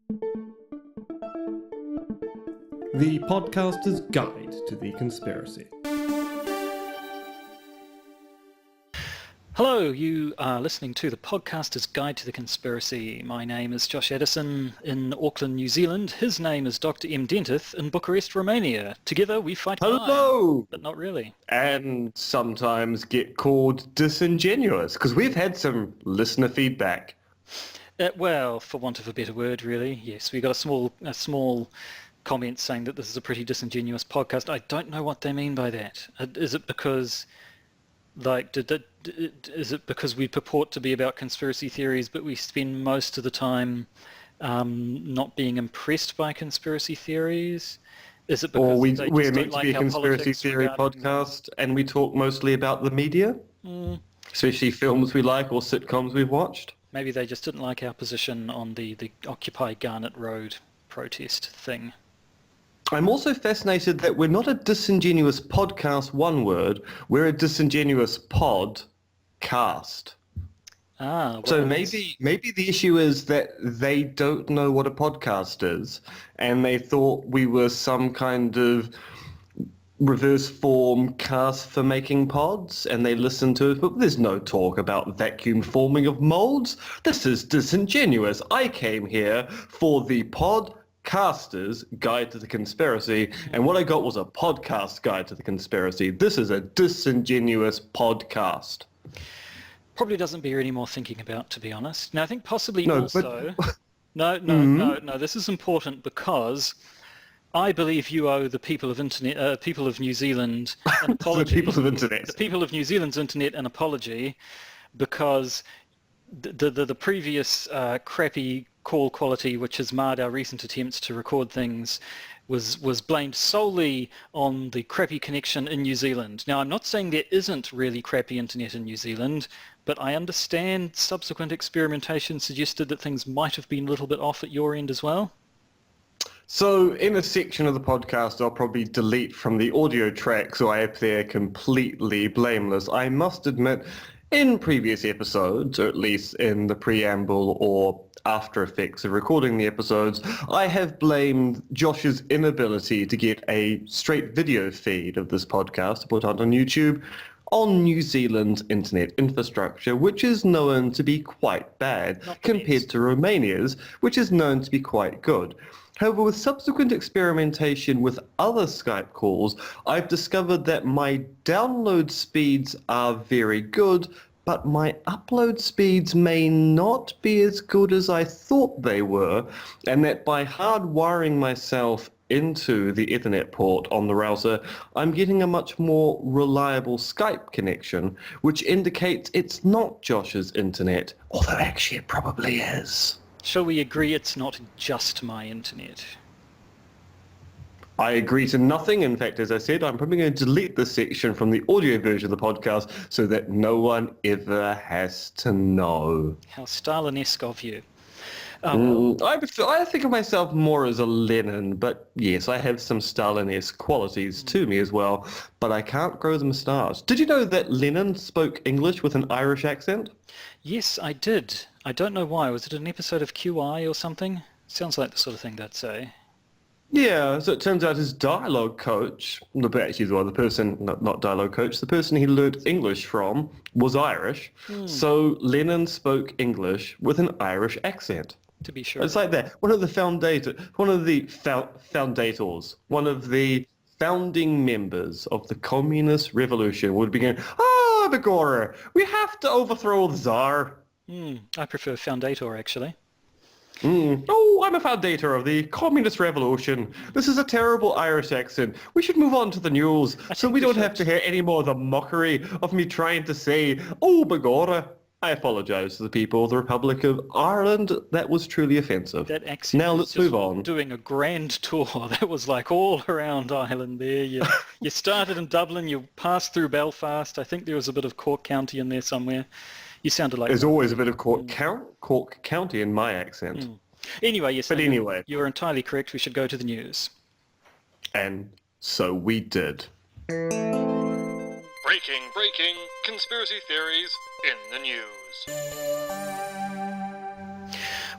The Podcaster's Guide to the Conspiracy. Hello, you are listening to the Podcaster's Guide to the Conspiracy. My name is Josh Edison in Auckland, New Zealand. His name is Dr. M. Dentith in Bucharest, Romania. Together we fight crime. Hello! But not really. And sometimes get called disingenuous, because we've had some listener feedback. Well, for want of a better word, really. Yes, we got a small comment saying that this is a pretty disingenuous podcast. I don't know what they mean by that. Is it because... is it because we purport to be about conspiracy theories, but we spend most of the time not being impressed by conspiracy theories? Is it because we're meant to be a conspiracy theory podcast, and we talk mostly about the media, especially films we like or sitcoms we've watched? Maybe they just didn't like our position on the Occupy Garnet Road protest thing. I'm also fascinated that we're not a disingenuous podcast, one word. We're a disingenuous podcast. Well, so maybe the issue is that they don't know what a podcast is, and they thought we were some kind of reverse form cast for making pods, and they listened to it, but there's no talk about vacuum forming of molds. This is disingenuous. I came here for the Podcaster's Guide to the Conspiracy, and what I got was a podcast guide to the conspiracy. This is a disingenuous podcast. Probably doesn't bear any more thinking about, to be honest. Now, I think possibly No, also... but... No, this is important because I believe you owe the people of New Zealand an apology. The people of internet. The people of New Zealand's internet an apology, because the previous crappy call quality, which has marred our recent attempts to record things, was blamed solely on the crappy connection in New Zealand. Now, I'm not saying there isn't really crappy internet in New Zealand, but I understand subsequent experimentation suggested that things might have been a little bit off at your end as well. So in a section of the podcast I'll probably delete from the audio track so I appear completely blameless. I must admit, in previous episodes, or at least in the preamble or after effects of recording the episodes, I have blamed Josh's inability to get a straight video feed of this podcast to put out on YouTube on New Zealand's internet infrastructure, which is known to be quite bad compared to Romania's, which is known to be quite good. However, with subsequent experimentation with other Skype calls, I've discovered that my download speeds are very good, but my upload speeds may not be as good as I thought they were, and that by hardwiring myself into the Ethernet port on the router, I'm getting a much more reliable Skype connection, which indicates it's not Josh's internet, although actually it probably is. Shall we agree it's not just my internet? I agree to nothing. In fact, as I said, I'm probably going to delete this section from the audio version of the podcast so that no one ever has to know. How Stalinesque of you. I think of myself more as a Lenin, but yes, I have some Stalinesque qualities to me as well, but I can't grow the moustache. Did you know that Lenin spoke English with an Irish accent? Yes, I did. I don't know why. Was it an episode of QI or something? Sounds like the sort of thing they'd say. Yeah, so it turns out his dialogue coach, not dialogue coach, the person he learnt English from was Irish, so Lenin spoke English with an Irish accent. To be sure. It's like that. One of the founding members of the Communist Revolution would be going, Begorra, we have to overthrow the Tsar. I prefer Foundator, actually. Oh, I'm a foundator of the Communist Revolution. This is a terrible Irish accent. We should move on to the news so we don't have to hear any more of the mockery of me trying to say, oh, Begorra. I apologise to the people of the Republic of Ireland. That was truly offensive. That accent. Now let's move on. Doing a grand tour. That was like all around Ireland there. You started in Dublin, you passed through Belfast. I think there was a bit of Cork County in there somewhere. You sounded like... There's always a bit of Cork County in my accent. Anyway, yes. But anyway. You're entirely correct. We should go to the news. And so we did. Breaking conspiracy theories in the news.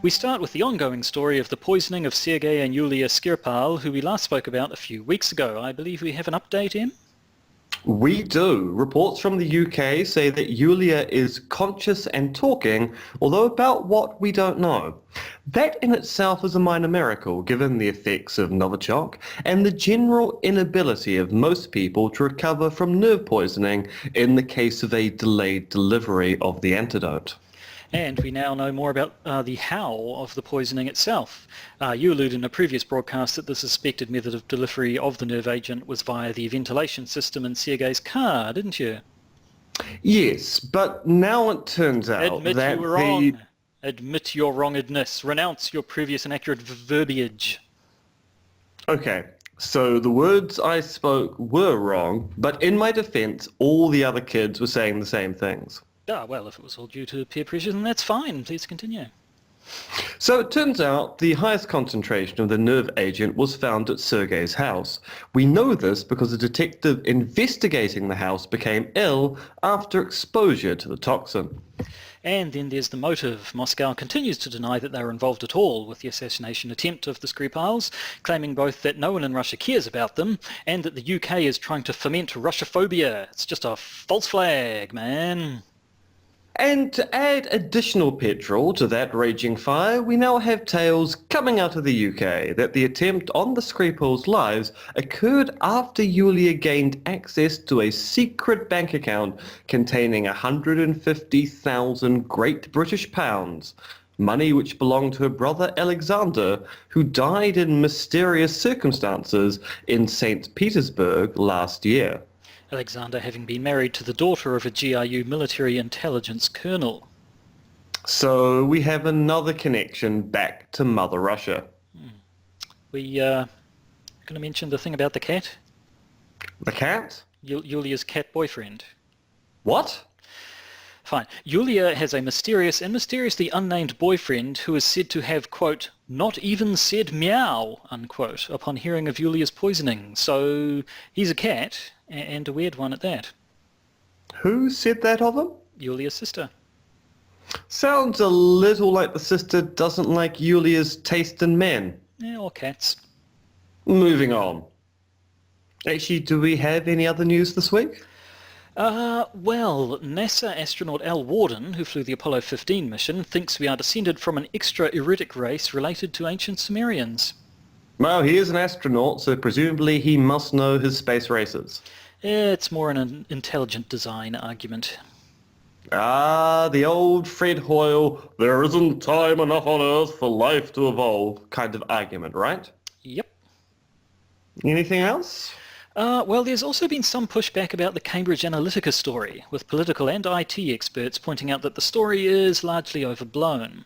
We start with the ongoing story of the poisoning of Sergei and Yulia Skripal, who we last spoke about a few weeks ago. I believe we have an update, Em? We do. Reports from the UK say that Yulia is conscious and talking, although about what we don't know. That in itself is a minor miracle, given the effects of Novichok and the general inability of most people to recover from nerve poisoning in the case of a delayed delivery of the antidote. And we now know more about the how of the poisoning itself. You alluded in a previous broadcast that the suspected method of delivery of the nerve agent was via the ventilation system in Sergei's car, didn't you? Yes, but now it turns out Admit that you were wrong. Admit your wrongedness. Renounce your previous inaccurate verbiage. Okay, so the words I spoke were wrong, but in my defense, all the other kids were saying the same things. Ah, well, if it was all due to peer pressure, then that's fine. Please continue. So it turns out the highest concentration of the nerve agent was found at Sergei's house. We know this because a detective investigating the house became ill after exposure to the toxin. And then there's the motive. Moscow continues to deny that they were involved at all with the assassination attempt of the Skripals, claiming both that no one in Russia cares about them and that the UK is trying to foment Russophobia. It's just a false flag, man. And to add additional petrol to that raging fire, we now have tales coming out of the UK that the attempt on the Skripals' lives occurred after Yulia gained access to a secret bank account containing 150,000 Great British pounds, money which belonged to her brother Alexander, who died in mysterious circumstances in St. Petersburg last year. Alexander having been married to the daughter of a GRU military intelligence colonel. So we have another connection back to Mother Russia. We going to mention the thing about the cat? The cat? Yulia's cat boyfriend. What? Fine. Yulia has a mysterious and mysteriously unnamed boyfriend who is said to have, quote, not even said meow, unquote, upon hearing of Yulia's poisoning. So he's a cat, and a weird one at that. Who said that of him? Yulia's sister. Sounds a little like the sister doesn't like Yulia's taste in men. Yeah, or cats. Moving on. Actually, do we have any other news this week? Well, NASA astronaut Al Warden, who flew the Apollo 15 mission, thinks we are descended from an extra-eretic race related to ancient Sumerians. Well, he is an astronaut, so presumably he must know his space races. It's more an intelligent design argument. Ah, the old Fred Hoyle, there isn't time enough on Earth for life to evolve kind of argument, right? Yep. Anything else? Well, there's also been some pushback about the Cambridge Analytica story, with political and IT experts pointing out that the story is largely overblown.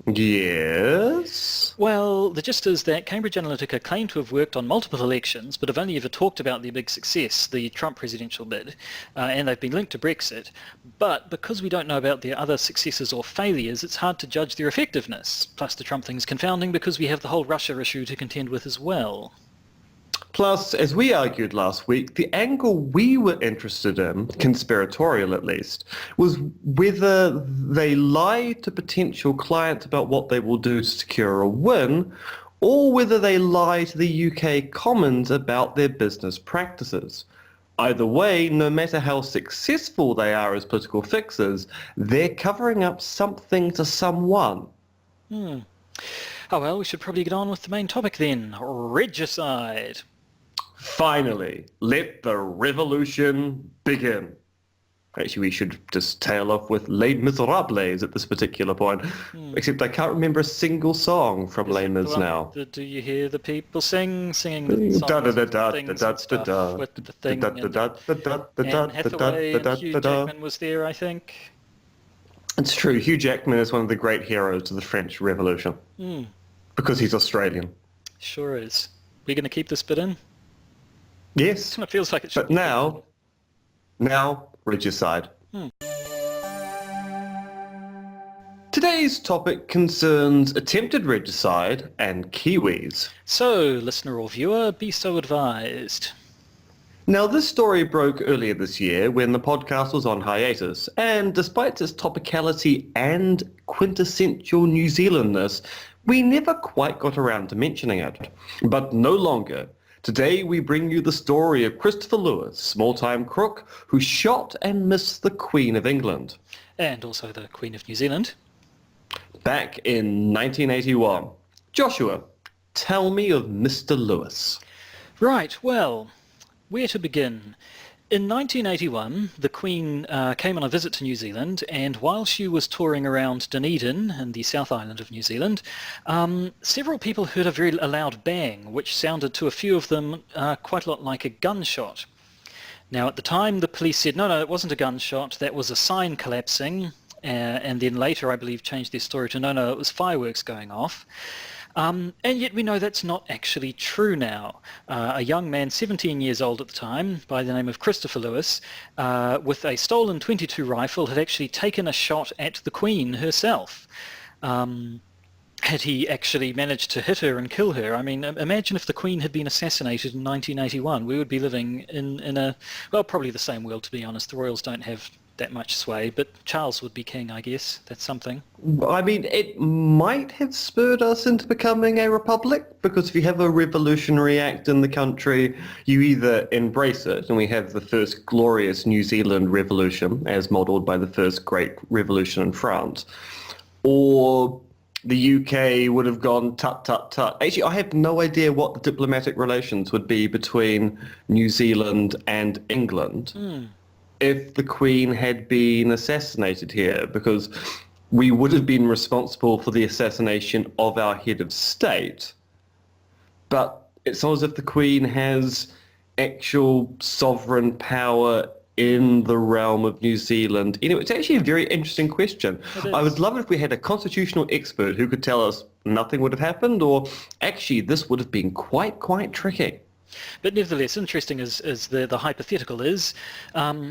Yes? Well, the gist is that Cambridge Analytica claim to have worked on multiple elections, but have only ever talked about their big success, the Trump presidential bid, and they've been linked to Brexit. But because we don't know about their other successes or failures, it's hard to judge their effectiveness. Plus, the Trump thing's confounding because we have the whole Russia issue to contend with as well. Plus, as we argued last week, the angle we were interested in, conspiratorial at least, was whether they lie to potential clients about what they will do to secure a win, or whether they lie to the UK Commons about their business practices. Either way, no matter how successful they are as political fixers, they're covering up something to someone. Oh well, we should probably get on with the main topic then. Regicide. Finally, let the revolution begin. Actually, we should just tail off with Les Miserables at this particular point. Except I can't remember a single song from Les Mis now. Do you hear the people singing the songs with the thing? And Hathaway and Hugh Jackman was there, I think. It's true. Hugh Jackman is one of the great heroes of the French Revolution. Because he's Australian. Sure is. We're going to keep this bit in? Yes. It feels like it should. But now, regicide. Today's topic concerns attempted regicide and Kiwis. So, listener or viewer, be so advised. Now, this story broke earlier this year when the podcast was on hiatus, and despite its topicality and quintessential New Zealandness, we never quite got around to mentioning it. But no longer. Today we bring you the story of Christopher Lewis, small-time crook who shot and missed the Queen of England. And also the Queen of New Zealand. Back in 1981. Joshua, tell me of Mr. Lewis. Right, well, where to begin? In 1981, the Queen came on a visit to New Zealand, and while she was touring around Dunedin in the South Island of New Zealand, several people heard a loud bang, which sounded to a few of them quite a lot like a gunshot. Now, at the time, the police said, no, it wasn't a gunshot, that was a sign collapsing, and then later, I believe, changed their story to, no, it was fireworks going off. And yet we know that's not actually true now. A young man, 17 years old at the time, by the name of Christopher Lewis, with a stolen .22 rifle, had actually taken a shot at the Queen herself. Had he actually managed to hit her and kill her? I mean, imagine if the Queen had been assassinated in 1981. We would be living in a, well, probably the same world, to be honest. The royals don't have that much sway, but Charles would be king, I guess. That's something. I mean, it might have spurred us into becoming a republic, because if you have a revolutionary act in the country, you either embrace it, and we have the first glorious New Zealand revolution, as modelled by the first great revolution in France, or the UK would have gone tut, tut, tut. Actually, I have no idea what the diplomatic relations would be between New Zealand and England. If the Queen had been assassinated here, because we would have been responsible for the assassination of our head of state. But it's not as if the Queen has actual sovereign power in the realm of New Zealand. You know, it's actually a very interesting question. I would love it if we had a constitutional expert who could tell us nothing would have happened, or actually this would have been quite tricky. But nevertheless, interesting as the hypothetical is,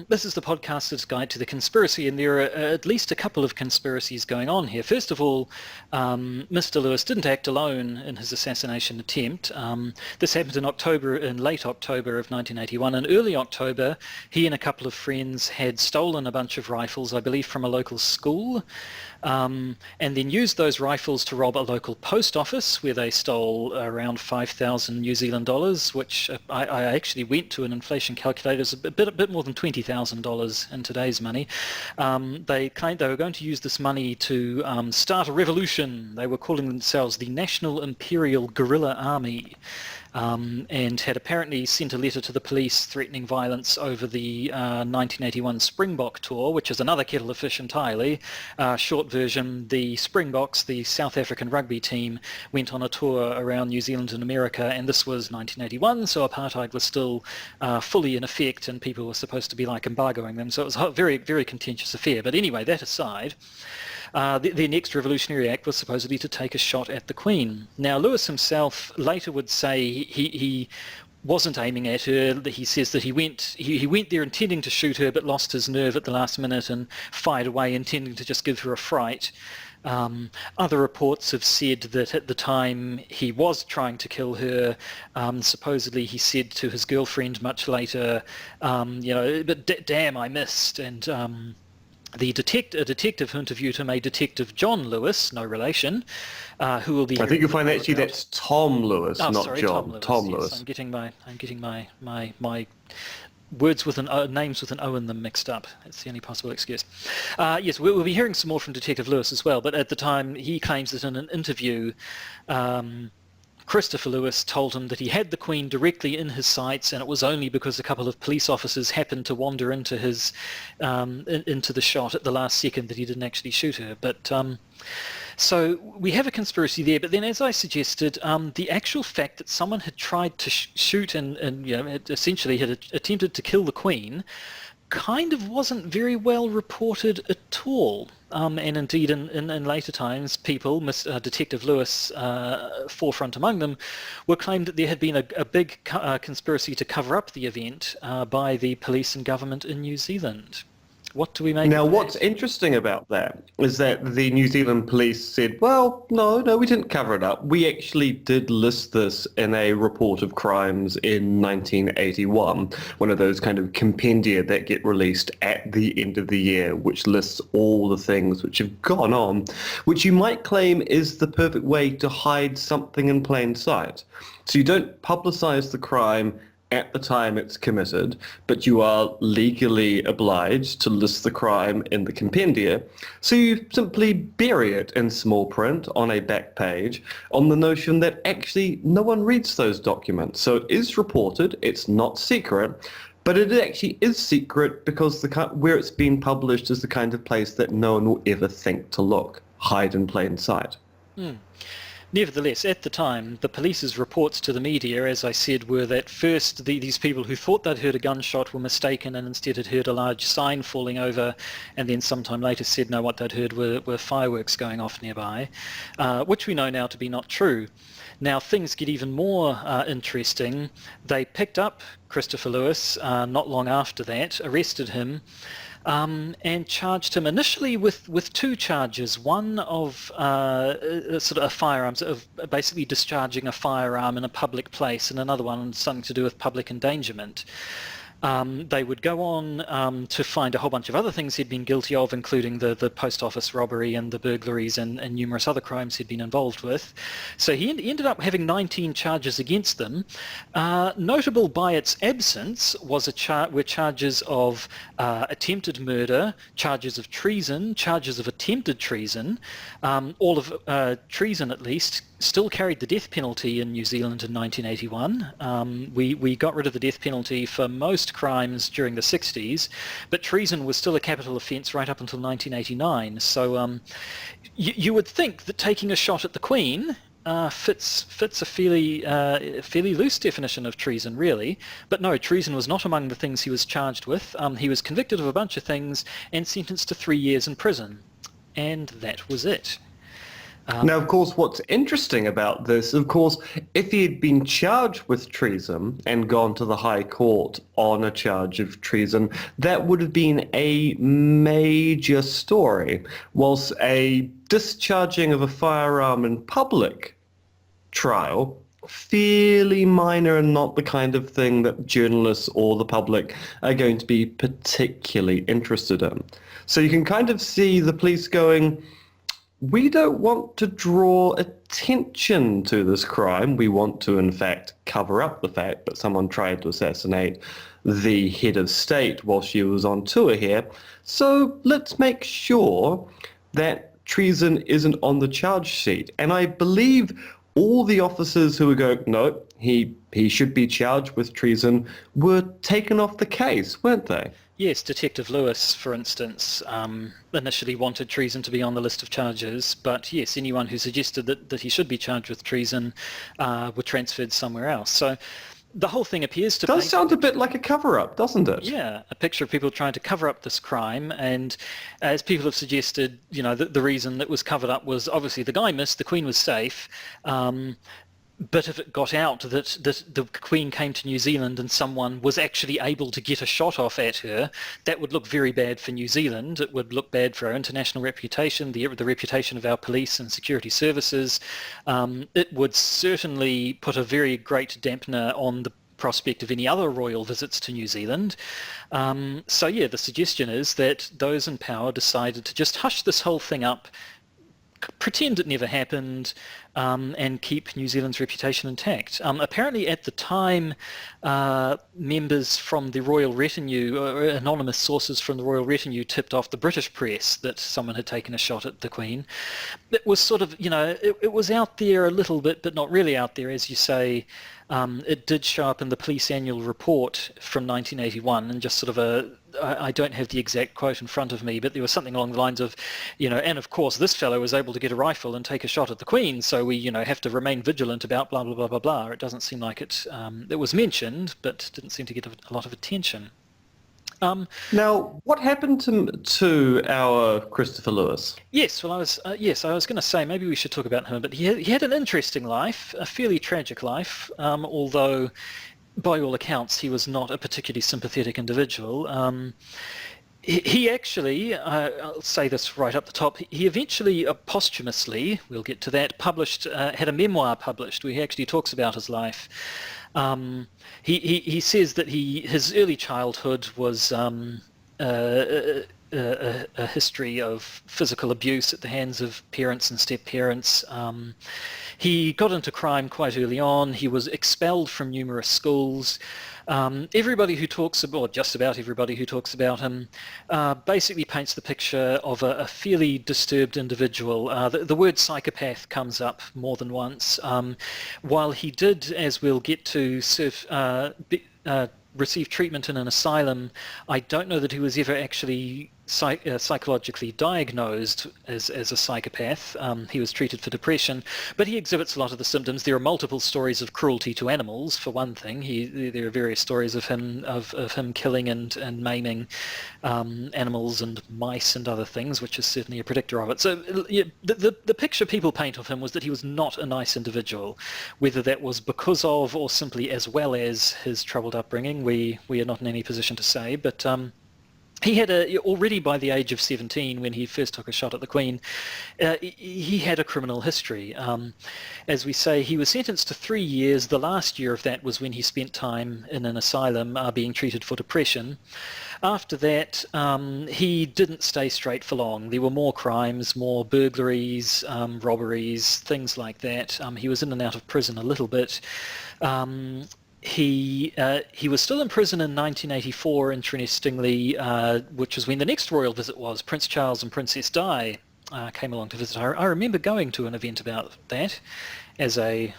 this is the podcaster's guide to the conspiracy, and there are at least a couple of conspiracies going on here. First of all, Mr. Lewis didn't act alone in his assassination attempt. This happened in late October of 1981. In early October, he and a couple of friends had stolen a bunch of rifles, I believe, from a local school, and then used those rifles to rob a local post office, where they stole around 5,000 New Zealand dollars, which I actually went to an inflation calculator. It's a bit more than $20,000 in today's money. They claimed they were going to use this money to start a revolution. They were calling themselves the National Imperial Guerrilla Army. And had apparently sent a letter to the police threatening violence over the 1981 Springbok tour, which is another kettle of fish entirely. Short version, the Springboks, the South African rugby team, went on a tour around New Zealand and America, and this was 1981, so apartheid was still fully in effect, and people were supposed to be like embargoing them, so it was a very, very contentious affair. But anyway, that aside, their next revolutionary act was supposedly to take a shot at the Queen. Now, Lewis himself later would say he wasn't aiming at her. He says that he went there intending to shoot her, but lost his nerve at the last minute and fired away, intending to just give her a fright. Other reports have said that at the time he was trying to kill her. Supposedly he said to his girlfriend much later, but damn, I missed. And a detective who interviewed him, a Detective John Lewis, no relation, who will be. I think you'll find actually that's Tom Lewis, not sorry, John. Tom Lewis. Yes, I'm getting my words with names with an O in them mixed up. That's the only possible excuse. Yes, we'll be hearing some more from Detective Lewis as well. But at the time, he claims that in an interview, Christopher Lewis told him that he had the Queen directly in his sights, and it was only because a couple of police officers happened to wander into his into the shot at the last second that he didn't actually shoot her. But so we have a conspiracy there. But then, as I suggested, the actual fact that someone had tried to shoot and essentially had attempted to kill the Queen kind of wasn't very well reported at all. And indeed, in later times, people, Detective Lewis forefront among them, were claimed that there had been a big conspiracy to cover up the event by the police and government in New Zealand. What do we make Now, of what's that? interesting about that is that the New Zealand police said, well, no, we didn't cover it up. We actually did list this in a report of crimes in 1981, one of those kind of compendia that get released at the end of the year, which lists all the things which have gone on, which you might claim is the perfect way to hide something in plain sight. So you don't publicize the crime at the time it's committed, but you are legally obliged to list the crime in the compendia, so you simply bury it in small print on a back page on the notion that actually no one reads those documents. So it is reported, it's not secret, but it actually is secret because where it's been published is the kind of place that no one will ever think to look, hide in plain sight. Nevertheless, at the time, the police's reports to the media, as I said, were that first these people who thought they'd heard a gunshot were mistaken and instead had heard a large sign falling over, and then sometime later said no, what they'd heard were fireworks going off nearby, which we know now to be not true. Now things get even more interesting. They picked up Christopher Lewis not long after that, arrested him, and charged him initially with two charges, one of sort of a firearms, of basically discharging a firearm in a public place, and another one something to do with public endangerment. They would go on to find a whole bunch of other things he'd been guilty of, including the post office robbery and the burglaries and numerous other crimes he'd been involved with. So he ended up having 19 charges against them. Notable by its absence was were charges of attempted murder, charges of treason, charges of attempted treason. All of treason, at least, still carried the death penalty in New Zealand in 1981. We got rid of the death penalty for most crimes during the 60s, but treason was still a capital offence right up until 1989. So you would think that taking a shot at the Queen fits a fairly loose definition of treason, really. But no, treason was not among the things he was charged with. He was convicted of a bunch of things and sentenced to 3 years in prison. And that was it. Now, of course, what's interesting about this, of course, if he had been charged with treason and gone to the High Court on a charge of treason, that would have been a major story, whilst a discharging of a firearm in public trial, fairly minor and not the kind of thing that journalists or the public are going to be particularly interested in. So you can kind of see the police going, we don't want to draw attention to this crime. We want to, in fact, cover up the fact that someone tried to assassinate the head of state while she was on tour here. So let's make sure that treason isn't on the charge sheet. And I believe all the officers who were going, no, he should be charged with treason, were taken off the case, weren't they? Yes, Detective Lewis, for instance, initially wanted treason to be on the list of charges, but yes, anyone who suggested that he should be charged with treason were transferred somewhere else. So the whole thing appears to does sound a bit like a cover-up, doesn't it? Yeah, a picture of people trying to cover up this crime, and as people have suggested, you know, the reason that was covered up was obviously the guy missed, the Queen was safe, but if it got out that the Queen came to New Zealand and someone was actually able to get a shot off at her, that would look very bad for New Zealand. It would look bad for our international reputation, the reputation of our police and security services. It would certainly put a very great dampener on the prospect of any other royal visits to New Zealand. So yeah, the suggestion is that those in power decided to just hush this whole thing up, pretend it never happened, and keep New Zealand's reputation intact. Apparently at the time, members from the royal retinue, or anonymous sources from the royal retinue, tipped off the British press that someone had taken a shot at the Queen. It was sort of, you know, it was out there a little bit, but not really out there, as you say. It did show up in the police annual report from 1981, and just sort of I don't have the exact quote in front of me, but there was something along the lines of, you know, and of course this fellow was able to get a rifle and take a shot at the Queen, so we, you know, have to remain vigilant about blah, blah, blah, blah, blah. It doesn't seem like it was mentioned, but didn't seem to get a lot of attention. Now, what happened to our Christopher Lewis? Yes, well, I was going to say maybe we should talk about him, but he had an interesting life, a fairly tragic life, although by all accounts he was not a particularly sympathetic individual. he actually, I'll say this right up the top, he eventually posthumously, we'll get to that, had a memoir published where he actually talks about his life. He says that his early childhood was a history of physical abuse at the hands of parents and step-parents. He got into crime quite early on. He was expelled from numerous schools. Everybody who talks about, or just about everybody who talks about him, basically paints the picture of a fairly disturbed individual. The word psychopath comes up more than once. While he did, as we'll get to, receive treatment in an asylum, I don't know that he was ever actually psychologically diagnosed as a psychopath. He was treated for depression, but he exhibits a lot of the symptoms. There are multiple stories of cruelty to animals, for one thing. There are various stories of him killing and maiming animals and mice and other things, which is certainly a predictor of it. So the picture people paint of him was that he was not a nice individual. Whether that was because of or simply as well as his troubled upbringing, we are not in any position to say, but he had already by the age of 17, when he first took a shot at the Queen, he had a criminal history. As we say, he was sentenced to 3 years. The last year of that was when he spent time in an asylum being treated for depression. After that, he didn't stay straight for long. There were more crimes, more burglaries, robberies, things like that. He was in and out of prison a little bit. He was still in prison in 1984, interestingly, which was when the next royal visit was. Prince Charles and Princess Di came along to visit. I remember going to an event about that as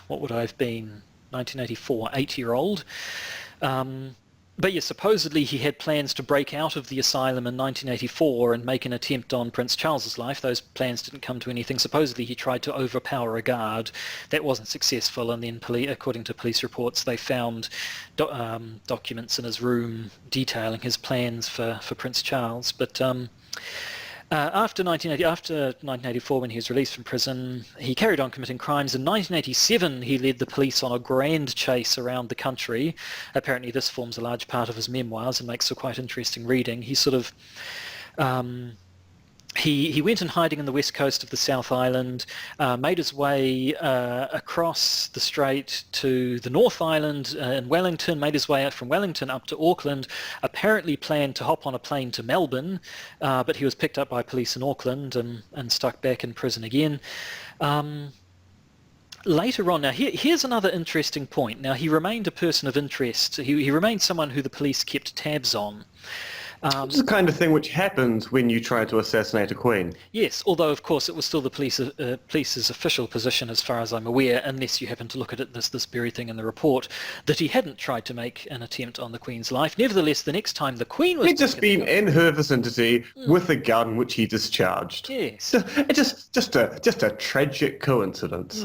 what would I have been, 1984, 8-year-old. But yes, supposedly he had plans to break out of the asylum in 1984 and make an attempt on Prince Charles's life. Those plans didn't come to anything. Supposedly he tried to overpower a guard. That wasn't successful, and then according to police reports, they found documents in his room detailing his plans for Prince Charles. But after 1984, when he was released from prison, he carried on committing crimes. In 1987, he led the police on a grand chase around the country. Apparently this forms a large part of his memoirs and makes for quite interesting reading. He sort of He went in hiding in the west coast of the South Island, made his way across the strait to the North Island in Wellington, made his way out from Wellington up to Auckland, apparently planned to hop on a plane to Melbourne, but he was picked up by police in Auckland and stuck back in prison again. Later on, now here's another interesting point. Now he remained a person of interest. He remained someone who the police kept tabs on. It's the kind of thing which happens when you try to assassinate a queen. Yes, although of course it was still the police's official position, as far as I'm aware, unless you happen to look at it this very thing in the report, that he hadn't tried to make an attempt on the Queen's life. Nevertheless, the next time the Queen was... He'd just been in her vicinity with a gun which he discharged. Yes. It's just a tragic coincidence.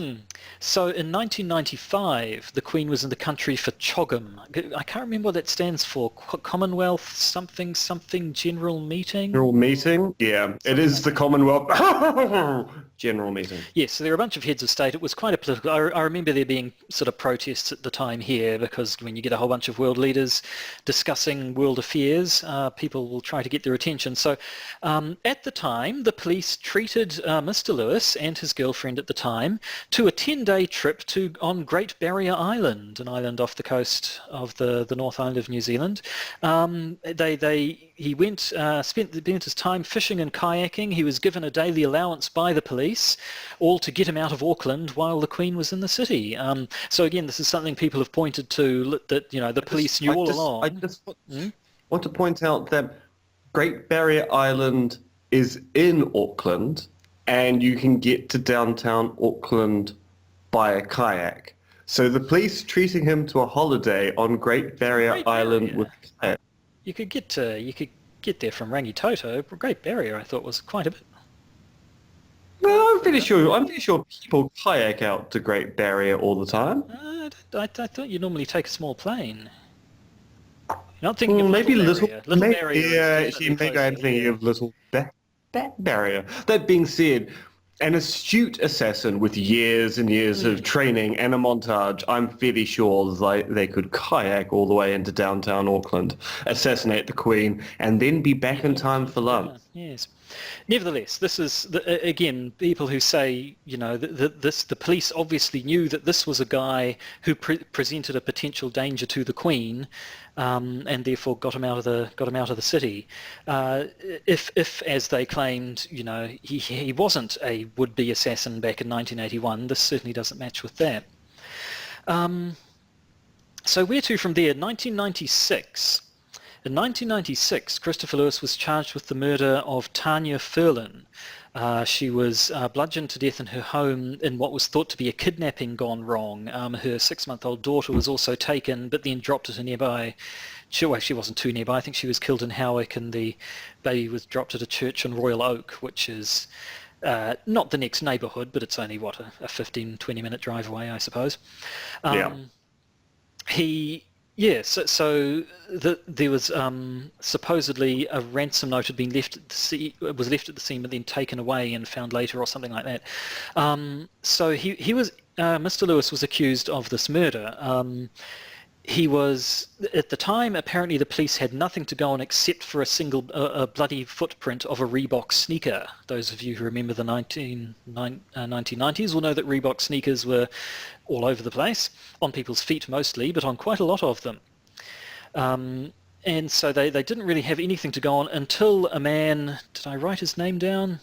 So in 1995, the Queen was in the country for CHOGM. I can't remember what that stands for. Commonwealth something General Meeting? General Meeting? Yeah, it is the Commonwealth General Meeting. Yes, so there were a bunch of heads of state. It was quite a political... I remember there being sort of protests at the time here, because when you get a whole bunch of world leaders discussing world affairs, people will try to get their attention. So at the time, the police treated Mr. Lewis and his girlfriend at the time to a 10-day trip on Great Barrier Island, an island off the coast of the North Island of New Zealand. He spent his time fishing and kayaking. He was given a daily allowance by the police, all to get him out of Auckland while the Queen was in the city. So again, this is something people have pointed to, that the police knew all along. I just want to point out that Great Barrier Island is in Auckland, and you can get to downtown Auckland by a kayak. So the police treating him to a holiday on Great Barrier Island with a kayak. You could get there from Rangitoto. Great Barrier, I thought, was quite a bit. No, I'm pretty sure people kayak out to Great Barrier all the time. I thought you normally take a small plane. You're not thinking of maybe Little Barrier. maybe I'm thinking of Little Barrier. That being said, An astute assassin with years and years of training and a montage, I'm fairly sure they could kayak all the way into downtown Auckland, assassinate the Queen, and then be back in time for lunch. Yes. Nevertheless, this is, again, people who say, the police obviously knew that this was a guy who presented a potential danger to the Queen, and therefore got him out of the city. If, as they claimed, he wasn't a would-be assassin back in 1981, this certainly doesn't match with that. So where to from there? 1996. In 1996, Christopher Lewis was charged with the murder of Tanya Furlan. She was bludgeoned to death in her home in what was thought to be a kidnapping gone wrong. Her 6-month-old daughter was also taken, but then dropped at a nearby... She wasn't too nearby. I think she was killed in Howick, and the baby was dropped at a church in Royal Oak, which is not the next neighbourhood, but it's only, a 15, 20-minute drive away, I suppose. There was supposedly a ransom note had been left at the scene, was left at the scene, but then taken away and found later, or something like that. So he was Mr. Lewis was accused of this murder. He was, at the time, apparently the police had nothing to go on except for a bloody footprint of a Reebok sneaker. Those of you who remember the 1990s will know that Reebok sneakers were all over the place, on people's feet mostly, but on quite a lot of them. And so they didn't really have anything to go on until a man, did I write his name down?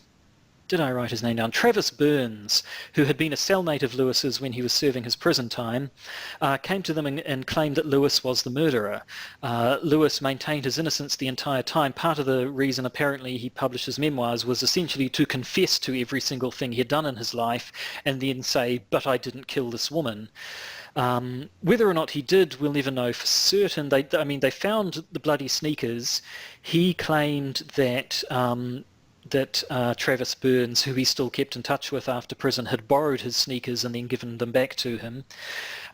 Travis Burns, who had been a cellmate of Lewis's when he was serving his prison time, came to them and claimed that Lewis was the murderer. Lewis maintained his innocence the entire time. Part of the reason apparently he published his memoirs was essentially to confess to every single thing he had done in his life and then say, but I didn't kill this woman. Whether or not he did, we'll never know for certain. They found the bloody sneakers. He claimed that Travis Burns, who he still kept in touch with after prison, had borrowed his sneakers and then given them back to him.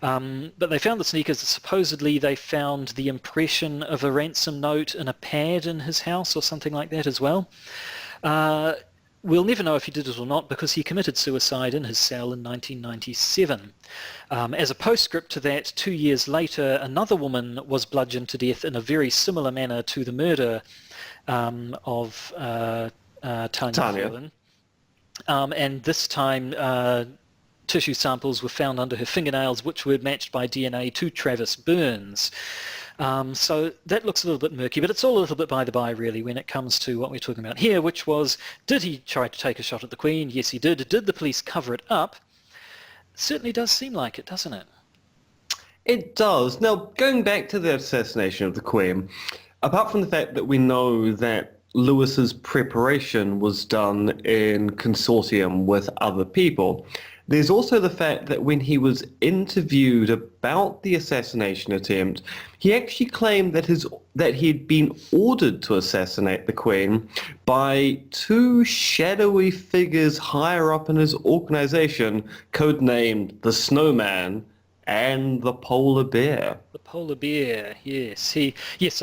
But they found the sneakers. Supposedly they found the impression of a ransom note in a pad in his house or something like that as well. We'll never know if he did it or not because he committed suicide in his cell in 1997. As a postscript to that, 2 years later, another woman was bludgeoned to death in a very similar manner to the murder of Tanya. And this time tissue samples were found under her fingernails, which were matched by DNA to Travis Burns. So that looks a little bit murky, but it's all a little bit by the by, really, when it comes to what we're talking about here, which was, did he try to take a shot at the Queen? Yes, he did. Did the police cover it up? Certainly does seem like it, doesn't it? It does. Now, going back to the assassination of the Queen, apart from the fact that we know that Lewis's preparation was done in consortium with other people, there's also the fact that when he was interviewed about the assassination attempt, he actually claimed that he'd been ordered to assassinate the Queen by two shadowy figures higher up in his organization, codenamed the Snowman and the Polar Bear. The Polar Bear, yes. So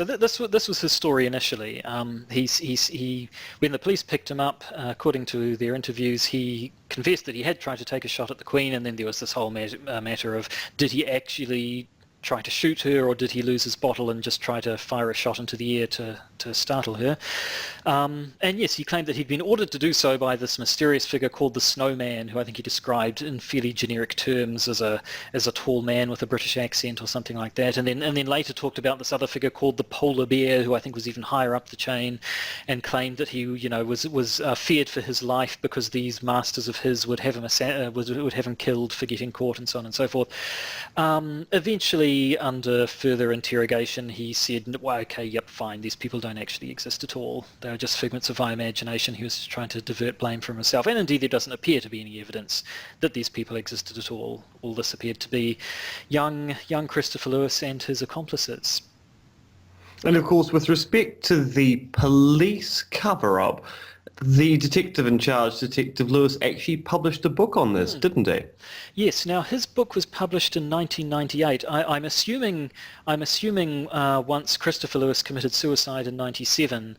this was his story initially. When the police picked him up, according to their interviews, he confessed that he had tried to take a shot at the Queen, and then there was this whole matter of, did he actually try to shoot her, or did he lose his bottle and just try to fire a shot into the air to startle her? And yes, he claimed that he'd been ordered to do so by this mysterious figure called the Snowman, who I think he described in fairly generic terms as a tall man with a British accent or something like that, and then later talked about this other figure called the Polar Bear, who I think was even higher up the chain, and claimed that he was feared for his life because these masters of his would have him killed for getting caught, and so on and so forth. Eventually, under further interrogation, he said, well, okay, yep, fine, these people don't actually exist at all. They are just figments of my imagination. He was just trying to divert blame from himself. And indeed, there doesn't appear to be any evidence that these people existed at all. All this appeared to be young Christopher Lewis and his accomplices. And of course, with respect to the police cover-up, the detective in charge, Detective Lewis, actually published a book on this, didn't he? Yes. Now his book was published in 1998. I'm assuming once Christopher Lewis committed suicide in 97,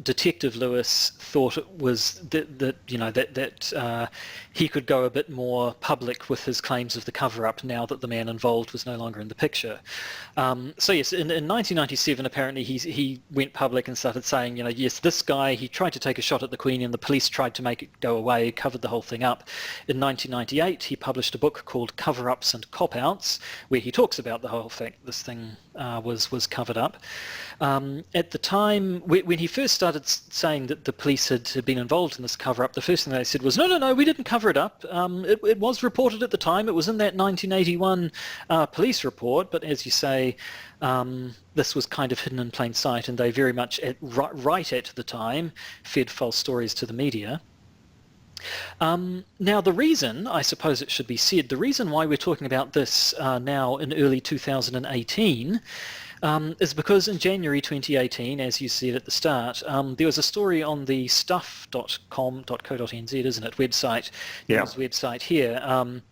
Detective Lewis thought it was that he could go a bit more public with his claims of the cover-up now that the man involved was no longer in the picture. So yes, in 1997, apparently he went public and started saying, yes, this guy, he tried to take a shot at the Queen and the police tried to make it go away, covered the whole thing up. In 1998, he published a book called Cover-Ups and Cop-Outs, where he talks about the whole fact this thing was covered up. At the time, when he first started saying that the police had been involved in this cover-up, the first thing they said was, no, we didn't cover it up. It was reported at the time. It was in that 1981 police report, but as you say, this was kind of hidden in plain sight, and they very much, right at the time, fed false stories to the media. Now, the reason, I suppose it should be said, the reason why we're talking about this now in early 2018 is because in January 2018, as you said at the start, there was a story on the stuff.com.co.nz, isn't it, website, news website here.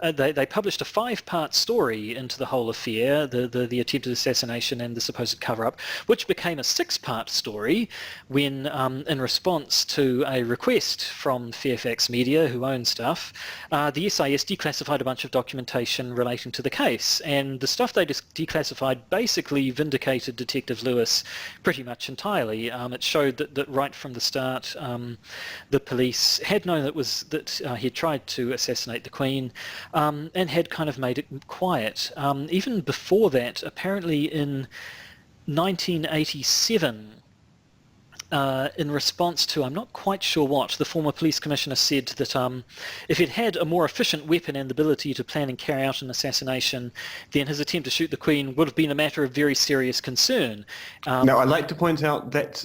They published a 5-part story into the whole affair, the attempted assassination and the supposed cover-up, which became a 6-part story when, in response to a request from Fairfax Media, who own Stuff, the SIS declassified a bunch of documentation relating to the case. And the stuff they declassified basically vindicated Detective Lewis pretty much entirely. It showed that right from the start, the police had known that he had tried to assassinate the Queen, and had kind of made it quiet. Even before that, apparently in 1987, in response to, I'm not quite sure what, the former police commissioner said that if he'd had a more efficient weapon and the ability to plan and carry out an assassination, then his attempt to shoot the Queen would have been a matter of very serious concern. Now, I'd like to point out that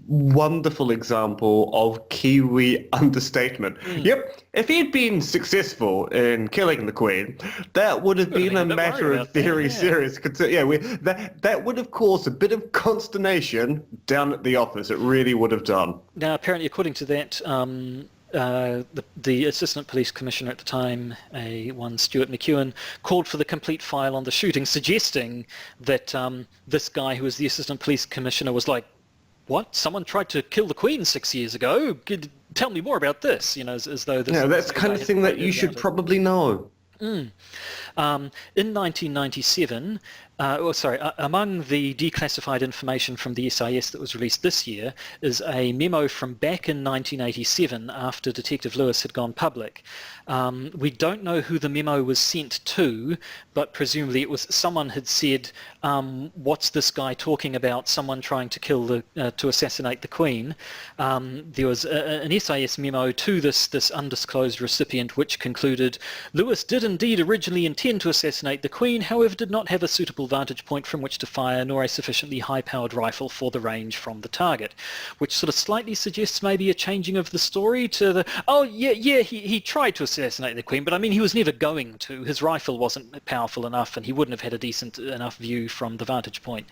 wonderful example of Kiwi understatement. Yep, if he'd been successful in killing the Queen, that would have been a matter of very serious concern. Yeah, that would have caused a bit of consternation down at the office. It really would have done. Now, apparently, according to that, the assistant police commissioner at the time, one Stuart McEwen, called for the complete file on the shooting, suggesting that this guy who was the assistant police commissioner was like, what? Someone tried to kill the Queen 6 years ago? Tell me more about this, as though this... Yeah, that's the kind of thing that you should probably know. In 1997, among the declassified information from the SIS that was released this year is a memo from back in 1987 after Detective Lewis had gone public. We don't know who the memo was sent to, but presumably it was someone had said, what's this guy talking about, someone trying to to assassinate the Queen. There was an SIS memo to this undisclosed recipient which concluded, Lewis did indeed originally intend to assassinate the Queen, however did not have a suitable vantage point from which to fire, nor a sufficiently high-powered rifle for the range from the target, which sort of slightly suggests maybe a changing of the story to the, he tried to assassinate the Queen, but I mean he was never going to. His rifle wasn't powerful enough and he wouldn't have had a decent enough view from the vantage point,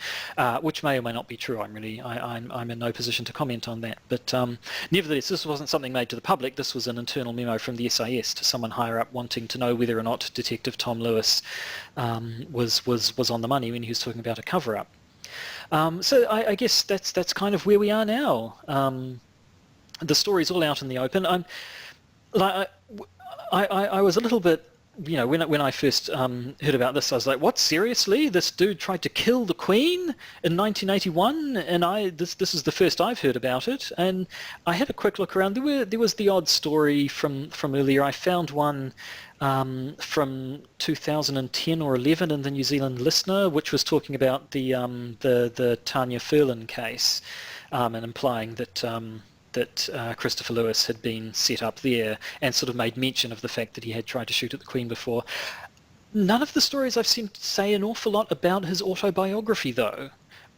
which may or may not be true. I'm in no position to comment on that, but nevertheless this wasn't something made to the public. This was an internal memo from the SIS to someone higher up wanting to know whether or not Detective Tom Lewis was on the money when he was talking about a cover-up. So I guess that's kind of where we are now. The story's all out in the open. I was a little bit, when I first heard about this, I was like, what, seriously? This dude tried to kill the Queen in 1981? And this is the first I've heard about it. And I had a quick look around. There was the odd story from earlier. I found one from 2010 or 11 in the New Zealand Listener, which was talking about the Tanya Furlan case, and implying that Christopher Lewis had been set up there, and sort of made mention of the fact that he had tried to shoot at the Queen before. None of the stories I've seen say an awful lot about his autobiography, though,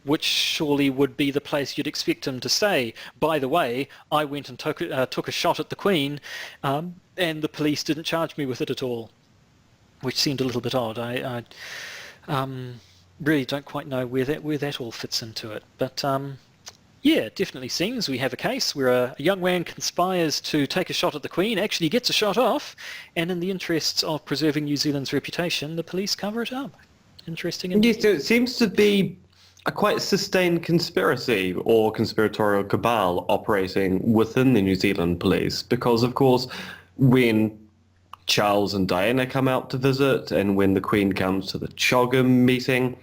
which surely would be the place you'd expect him to say, by the way, I went and took a shot at the Queen, and the police didn't charge me with it at all, which seemed a little bit odd. I really don't quite know where that all fits into it, but Yeah, it definitely seems we have a case where a young man conspires to take a shot at the Queen, actually gets a shot off, and in the interests of preserving New Zealand's reputation, the police cover it up. Interesting indeed. Yes, it seems to be a quite sustained conspiracy or conspiratorial cabal operating within the New Zealand police because, of course, when Charles and Diana come out to visit and when the Queen comes to the Choggum meeting,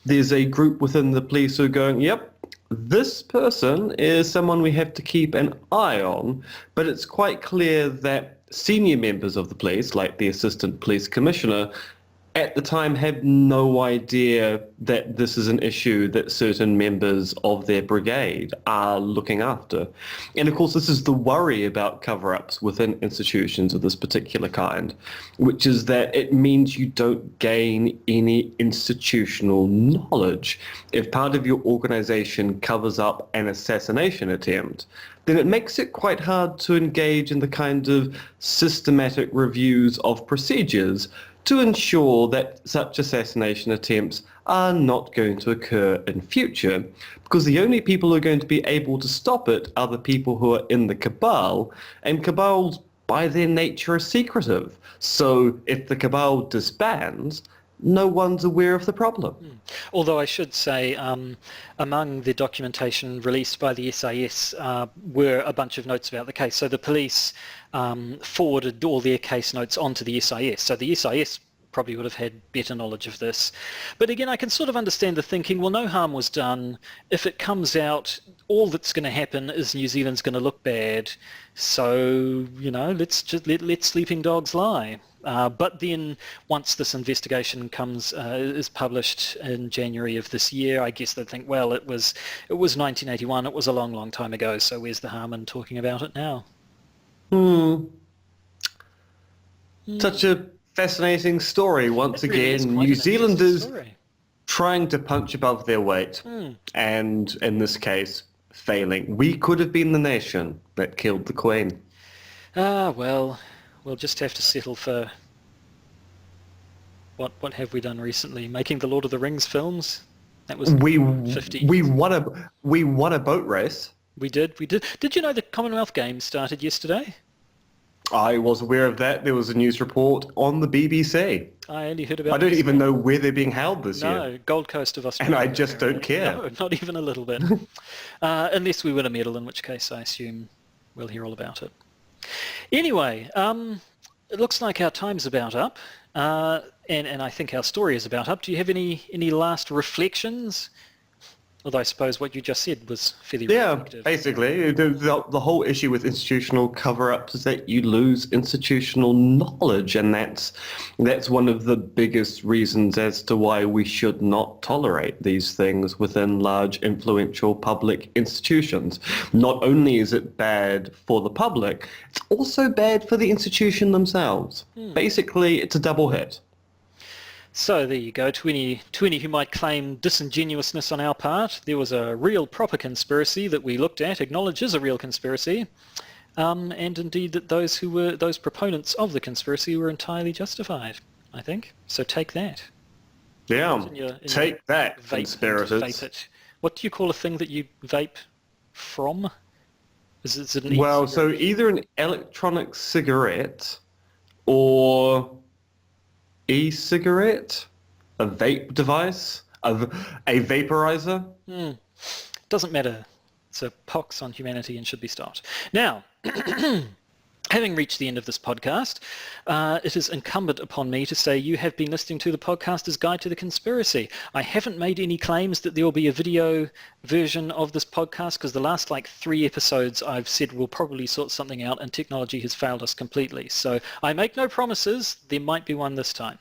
there's a group within the police who are going, yep, this person is someone we have to keep an eye on, but it's quite clear that senior members of the police, like the Assistant Police Commissioner, at the time had no idea that this is an issue that certain members of their brigade are looking after. And of course, this is the worry about cover-ups within institutions of this particular kind, which is that it means you don't gain any institutional knowledge. If part of your organization covers up an assassination attempt, then it makes it quite hard to engage in the kind of systematic reviews of procedures to ensure that such assassination attempts are not going to occur in future, because the only people who are going to be able to stop it are the people who are in the cabal, and cabals by their nature are secretive. So if the cabal disbands, no one's aware of the problem. Although I should say, among the documentation released by the SIS were a bunch of notes about the case. So the police forwarded all their case notes onto the SIS. So the SIS probably would have had better knowledge of this. But again, I can sort of understand the thinking, well, no harm was done. If it comes out, all that's going to happen is New Zealand's going to look bad. So, you know, let's let sleeping dogs lie. But then once this investigation is published in January of this year, I guess they'd think, well, it was 1981, it was a long, long time ago, so where's the harm in talking about it now? Such a fascinating story. Once again, New Zealanders trying to punch above their weight, and in this case, failing. We could have been the nation that killed the Queen. Well, we'll just have to settle for what have we done recently? Making the Lord of the Rings films. That was 50. We won a boat race. We did. Did you know the Commonwealth Games started yesterday? I was aware of that. There was a news report on the BBC. I only heard about it. I don't even know where they're being held this year. No, Gold Coast of Australia. And I just don't care. No, not even a little bit. Unless we win a medal, in which case I assume we'll hear all about it. Anyway, it looks like our time's about up, and I think our story is about up. Do you have any last reflections? Although I suppose what you just said was fairly reflective. Basically, the whole issue with institutional cover-ups is that you lose institutional knowledge, and that's one of the biggest reasons as to why we should not tolerate these things within large, influential public institutions. Not only is it bad for the public, it's also bad for the institution themselves. Basically, it's a double hit. So there you go. To any who might claim disingenuousness on our part, there was a real proper conspiracy that we looked at, acknowledged as a real conspiracy, and indeed that those proponents of the conspiracy were entirely justified, I think. So take that. Yeah, take that, conspirators. Vape it. What do you call a thing that you vape from? Is it an Well, so either an electronic cigarette or e-cigarette, a vape device, a vaporizer. Doesn't matter. It's a pox on humanity and should be stopped. Now, having reached the end of this podcast, it is incumbent upon me to say you have been listening to the Podcaster's Guide to the Conspiracy. I haven't made any claims that there will be a video version of this podcast because the last 3 episodes I've said we'll probably sort something out and technology has failed us completely. So I make no promises. There might be one this time.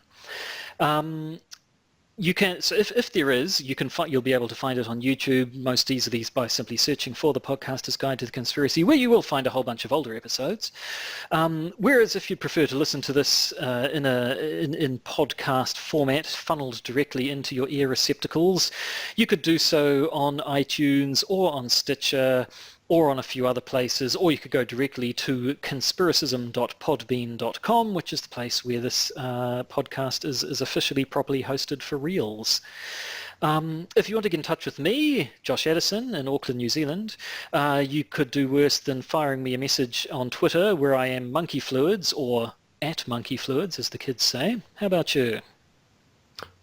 You can, so if there is, you'll be able to find it on YouTube most easily by simply searching for the Podcaster's Guide to the Conspiracy, where you will find a whole bunch of older episodes. Whereas if you prefer to listen to this in podcast format, funneled directly into your ear receptacles, you could do so on iTunes or on Stitcher or on a few other places, or you could go directly to conspiracism.podbean.com, which is the place where this podcast is officially properly hosted for reals. If you want to get in touch with me, Josh Addison in Auckland, New Zealand, you could do worse than firing me a message on Twitter where I am Monkey Fluids, or at Monkey Fluids, as the kids say. How about you?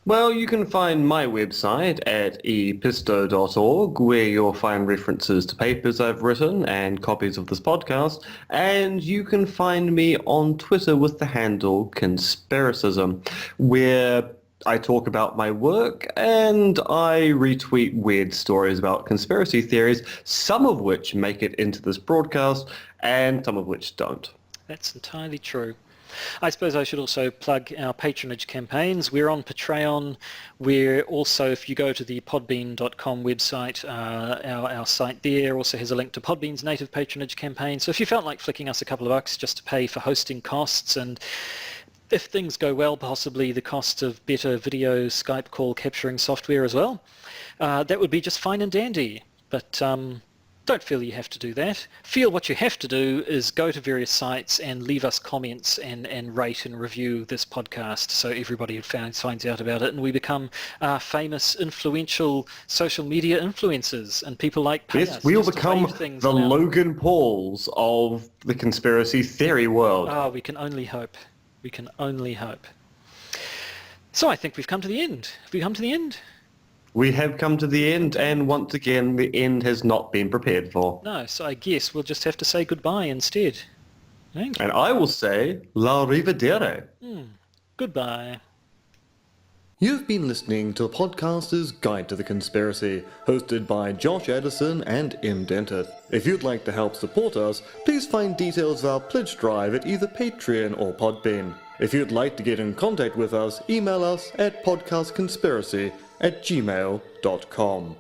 Well, you can find my website at episto.org, where you'll find references to papers I've written and copies of this podcast, and you can find me on Twitter with the handle Conspiracism, where I talk about my work and I retweet weird stories about conspiracy theories, some of which make it into this broadcast and some of which don't. That's entirely true. I suppose I should also plug our patronage campaigns. We're on Patreon. We're also, if you go to the podbean.com website, our site there also has a link to Podbean's native patronage campaign. So if you felt like flicking us a couple of bucks just to pay for hosting costs, and if things go well, possibly the cost of better video Skype call capturing software as well, that would be just fine and dandy. But don't feel you have to do that. Feel what you have to do is go to various sites and leave us comments and rate and review this podcast so everybody finds out about it, and we become famous, influential social media influencers, and people like pay us. Yes, we'll become the Logan Pauls of the conspiracy theory world. Oh, we can only hope. We can only hope. So I think we've come to the end. Have we come to the end? We have come to the end, and once again, the end has not been prepared for. No, so I guess we'll just have to say goodbye instead. Thank you. And I will say, la rivedere. Goodbye. You've been listening to Podcaster's Guide to the Conspiracy, hosted by Josh Addison and M. Dentith. If you'd like to help support us, please find details of our pledge drive at either Patreon or Podbean. If you'd like to get in contact with us, email us at podcastconspiracy@gmail.com.